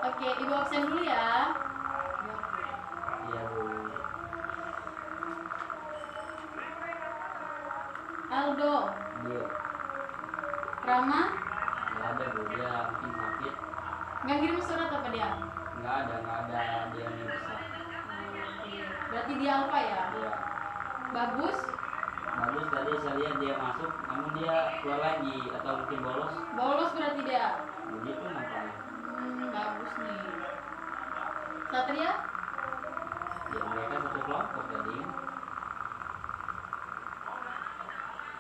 Oke, Ibu absen dulu ya. Iya Bu. Aldo, Iya. Rama, Nggak ada Bu, dia mungkin sakit. nggak kirim surat apa dia? Nggak ada dia yang bisa. Berarti dia Alfa ya? Iya. Bagus, Bagus, tadi saya lihat dia masuk, namun dia keluar lagi atau mungkin bolos. bolos berarti dia. Begitu nampaknya. Bagus nih. Satria, Ya mereka satu kelompok tadi.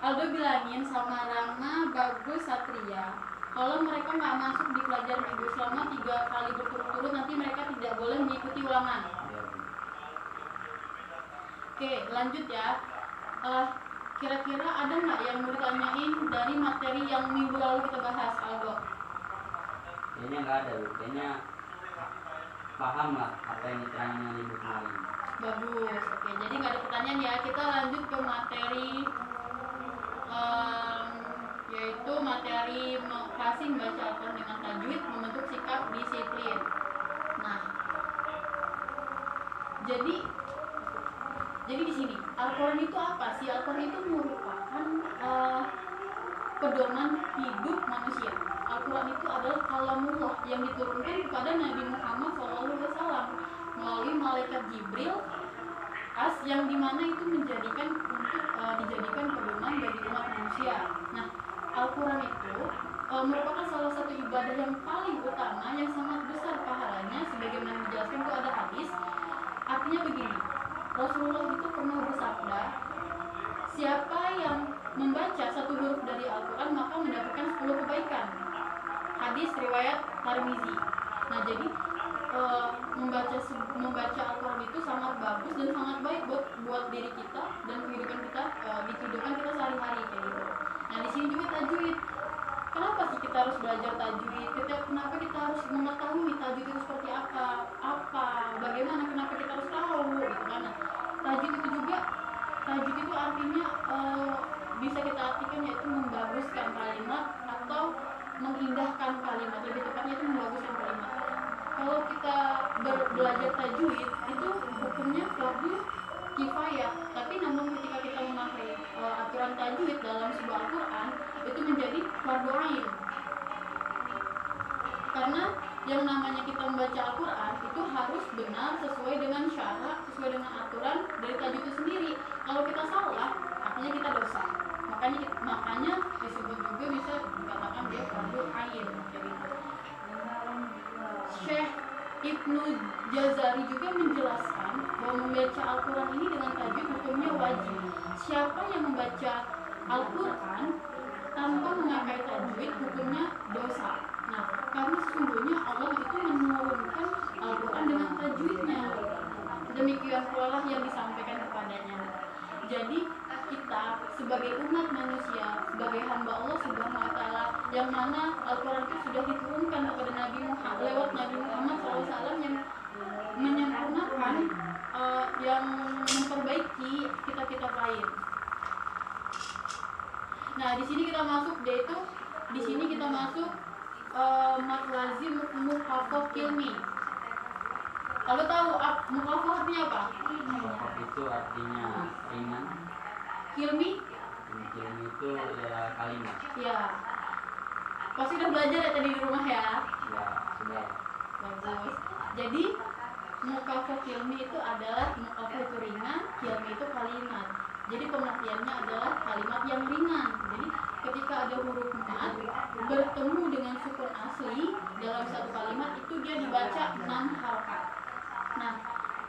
Aldo bilangin sama Rama, Bagus, Satria, kalau mereka nggak masuk di pelajaran Ibu selama 3 kali berturut-turut, nanti mereka tidak boleh mengikuti ulangan. Iya Bu. Oke, lanjut ya. Kira-kira ada nggak yang mau ditanyain dari materi yang minggu lalu kita bahas, Aldo? Kayaknya nggak ada Bu, kayaknya paham lah apa yang diterangin dengan Ibu kemarin. Bagus. Oke, jadi nggak ada pertanyaan ya. Kita lanjut ke materi yaitu materi fasih membaca Al-Quran dengan tajwid, membentuk sikap disiplin. Nah, jadi di sini Al-Quran itu apa sih? Al-Quran itu merupakan pedoman hidup manusia. Al-Quran itu adalah kalamullah yang diturunkan kepada Nabi Muhammad SAW melalui malaikat Jibril yang dimana itu dijadikan pedoman bagi umat manusia. Nah, Al-Quran itu merupakan salah satu ibadah yang paling utama yang sangat besar pahalanya, sebagaimana dijelaskan itu ada hadis. Artinya begini, Rasulullah itu pernah bersabda, siapa yang membaca satu huruf dari Al-Quran maka mendapatkan 10 kebaikan. Hadis riwayat Tirmizi. Nah, jadi membaca Al-Quran itu sangat bagus dan sangat baik buat diri kita dan kehidupan kita, di kehidupan kita sehari-hari kayak gitu. Nah, di sini juga tajwid. Kenapa sih kita harus belajar tajwid? Kenapa kita harus mengetahui tajwid itu seperti apa? Bagaimana? Kenapa kita harus tahu? Gitu kan? Nah, tajwid itu artinya bisa kita artikan yaitu membaguskan kalimat atau mengindahkan kalimat. Lebih tepatnya itu membaguskan kalimat. Kalau kita belajar tajwid itu hukumnya fardu kifayah, tapi namun ketika kita memakai aturan tajwid dalam sebuah Al-Quran itu menjadi fardu ain. Karena yang namanya kita membaca Al-Quran itu harus benar sesuai dengan syarat, sesuai dengan aturan dari tajwid itu sendiri. Kalau kita salah, artinya kita dosa. Makanya disebut juga bisa dikatakan dia fardu ain. Syekh Ibnu Jazari juga menjelaskan bahwa membaca Al-Quran ini dengan tajwid hukumnya wajib. Siapa yang membaca Al-Quran tanpa memakai tajwid hukumnya dosa. Nah, karena sesungguhnya Allah itu menurunkan Al-Quran dengan tajwidnya. Demikian pula yang disampaikan kepadanya. Jadi kita sebagai umat manusia, sebagai hamba Allah Subhanahu wa Ta'ala, yang mana Al-Quran itu sudah diturunkan kepada Nabi Muhammad lewat Nabi Muhammad SAW yang menyempurnakan, yang memperbaiki kitab-kitab lain. Nah, di sini kita masuk mat lazim mukhafaf kilmi. Kalau tahu mukhafaf artinya apa? Mukhafaf itu artinya ringan. Kilmi? Kilmi itu ya kalimat. Ya. Pasti udah belajar ya tadi di rumah ya? Ya, sudah. Bagus. Jadi mukhafaf kilmi itu adalah mukhafaf itu ringan, kilmi itu kalimat. Jadi pengertiannya adalah kalimat yang ringan. Jadi ketika ada huruf mat bertemu dengan sukun asli dalam satu kalimat itu dia dibaca 6 harakat. Nah,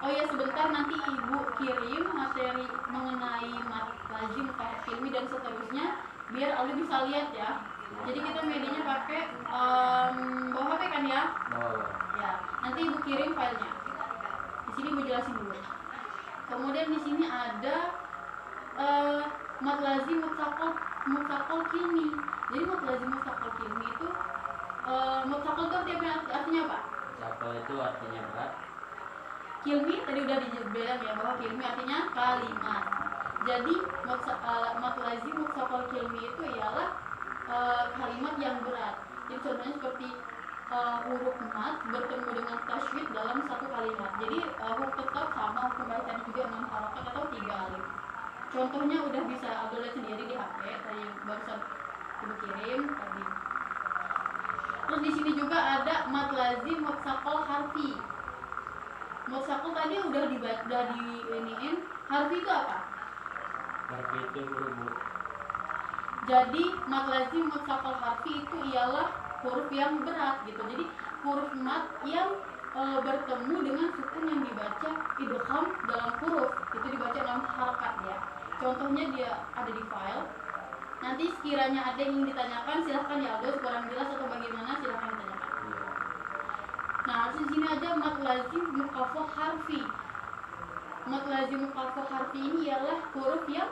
oh ya sebentar nanti Ibu kirim materi mengenai mat lazim, mukhafaf kilmi dan seterusnya biar Aldi bisa lihat ya. Jadi kita medianya pakai bawa HP kan ya? Ya, nanti Ibu kirim filenya. Di sini Ibu jelasin dulu. Kemudian di sini ada mat lazim mutsaqal kilmi. Jadi mat lazim mutsaqal kilmi itu mutsaqal itu artinya apa? Mutsaqal itu artinya berat. Kilmi tadi udah dibilang ya bahwa kilmi artinya kalimat. Jadi mat lazim mutsaqal kilmi itu ialah kalimat yang berat. Jadi contohnya seperti huruf mat bertemu dengan tasydid dalam satu kalimat. Jadi huruf tetap sama hukum bacaan juga 6 harokat atau 3 alif. Contohnya udah bisa Abdul lihat sendiri di HP tadi barusan ibu kirim tadi. Terus di sini juga ada mad lazim, mad sakol, harfi. Mad sakol tadi udah iniin. Harfi itu apa? Harfi itu huruf. Jadi mad lazim, mad sakol, harfi itu ialah huruf yang berat gitu. Jadi huruf mad yang bertemu dengan sukun yang dibaca idgham dalam huruf itu dibaca 6 harakat ya. Contohnya dia ada di file. Nanti sekiranya ada yang ingin ditanyakan silahkan ya Aldo, kurang jelas atau bagaimana silahkan ditanyakan. Nah di sini ada mad lazim muqaffah harfi. Mad lazim muqaffah harfi ini ialah huruf yang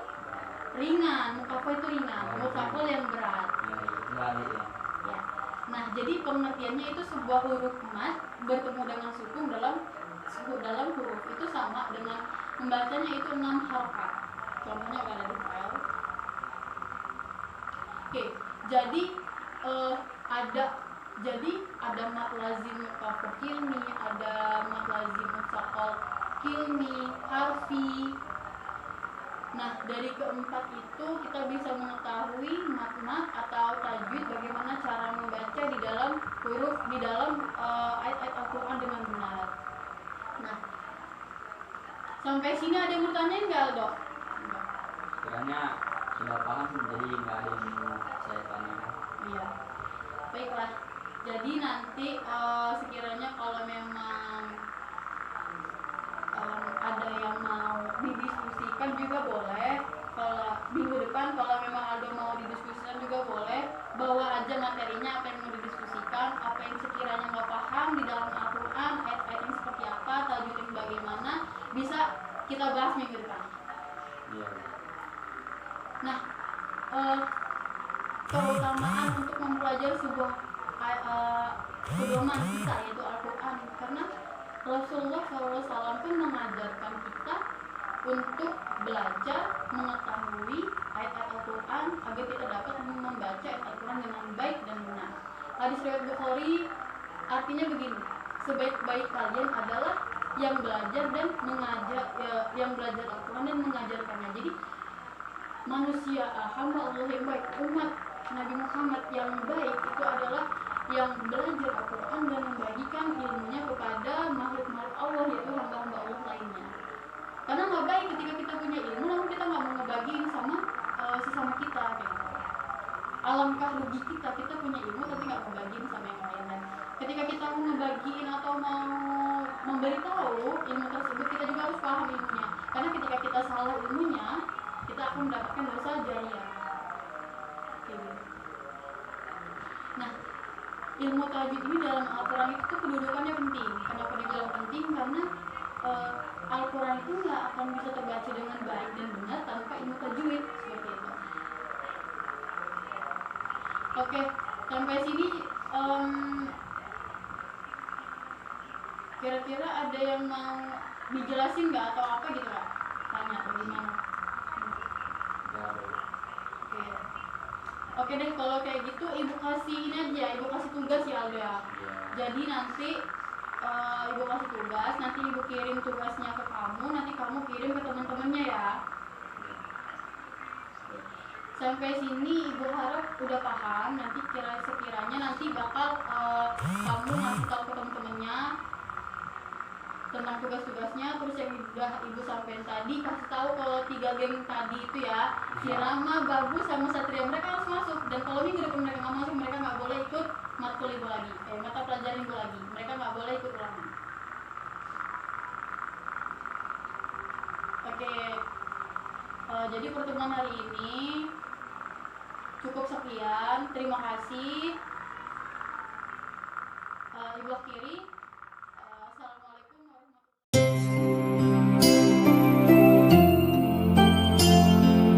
ringan. Muqaffah itu ringan, muqaffah yang berat. Ya. Nah jadi pengertiannya itu sebuah huruf mad bertemu dengan sukun dalam huruf itu sama dengan membacanya itu 6 harakat. Contohnya ada di file. Oke, jadi ada mad lazim muqaffah kilmi, ada mad lazim mutsaqal kilmi, harfi. Nah, dari keempat itu kita bisa mengetahui mad atau tajwid bagaimana cara membaca di dalam huruf di dalam ayat-ayat Al-Qur'an dengan benar. Nah, sampai sini ada yang bertanya enggak, Dok? Kiranya sudah paham jadi nggak ada yang mau saya tanyakan. Iya. Baiklah. Jadi nanti sekiranya kalau memang ada yang mau didiskusikan juga boleh. Kalau minggu depan kalau memang ada mau didiskusikan juga boleh. Bawa aja materinya apa yang mau didiskusikan, apa yang sekiranya nggak paham di dalam Al-Quran, ayat-ayatnya seperti apa, tajwidnya bagaimana, bisa kita bahas minggu depan. Iya. Nah, keutamaan untuk mempelajari sebuah pedoman kita yaitu Al-Quran, karena Rasulullah SAW pun mengajarkan kita untuk belajar mengetahui ayat-ayat Al-Quran agar kita dapat membaca ayat Al-Quran dengan baik dan benar. Hadis riwayat Bukhari artinya begini: sebaik-baik kalian adalah yang belajar dan mengajar, yang belajar Al-Quran dan mengajarkannya. Jadi manusia hamba Allah yang baik, umat Nabi Muhammad yang baik itu adalah yang belajar Al-Quran dan membagikan ilmunya kepada makhluk-makhluk Allah, yaitu hamba-hamba Allah lainnya. Karena nggak baik ketika kita punya ilmu namun kita nggak mau ngebagiin sama sesama kita gitu. Alangkah rugi kita punya ilmu tapi nggak mau bagiin sama yang lain. Dan ketika kita mau ngebagiin atau mau memberitahu ilmu tersebut, kita juga harus paham ilmunya. Karena ketika kita salah ilmunya, kita akan mendapatkan dosa jariah. Nah, ilmu tajwid ini dalam Al-Quran itu kedudukannya penting. Kenapa dibilang penting? Karena Al-Quran itu nggak akan bisa terbaca dengan baik dan benar tanpa ilmu tajwid seperti itu. Oke, sampai sini kira-kira ada yang mau dijelasin nggak atau apa gitu Kak? Tanya bagaimana? Oke deh, kalau kayak gitu ibu kasih ini aja, ibu kasih tugas ya Alda. Jadi nanti ibu kasih tugas, nanti ibu kirim tugasnya ke kamu, nanti kamu kirim ke teman-temannya ya. Sampai sini ibu harap udah paham. Nanti sekiranya nanti bakal kamu ngasih tahu ke teman-temannya tentang tugas-tugasnya. Terus yang udah ibu sampaikan tadi, kasih tahu kalau 3 geng tadi itu ya, si Rama, Bagus sama Satria, mereka harus masuk. Dan kalau minggu depan mereka nggak masuk, mereka nggak boleh ikut matkul ibu lagi, mata pelajaran ibu lagi, mereka nggak boleh ikut ulangan. Oke, jadi pertemuan hari ini cukup sekian. Terima kasih. Ibu kiri.